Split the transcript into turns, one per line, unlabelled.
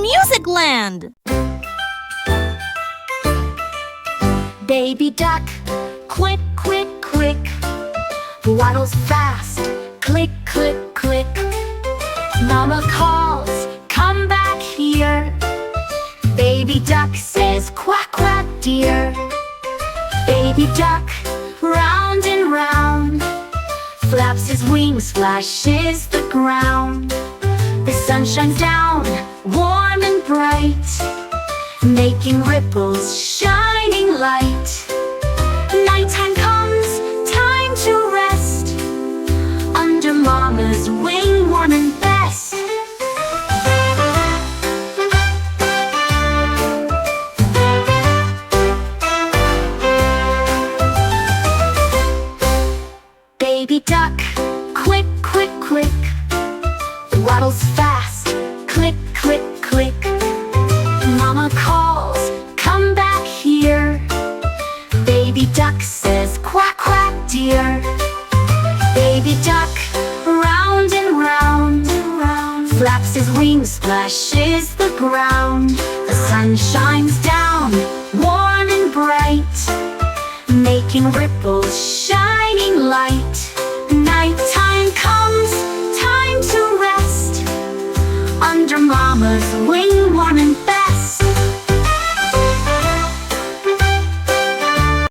Music Land!
Baby duck, quick, quick, quick, waddles fast, click, click, click. Mama calls, come back here. Baby duck says, quack, quack, dear. Baby duck, round and round, flaps his wings, splashes the ground. The sun shines down, warm and bright, making ripples, shining light. Nighttime comes, time to rest, under Mama's wing, warm and best. Baby duck, quick, quick, quick, waddles fast, click, click, click. Mama calls, come back here. Baby duck says, quack, quack, dear. Baby duck, round and round, flaps his wings, splashes the ground. The sun shines down, warm and bright, making ripples, shining light.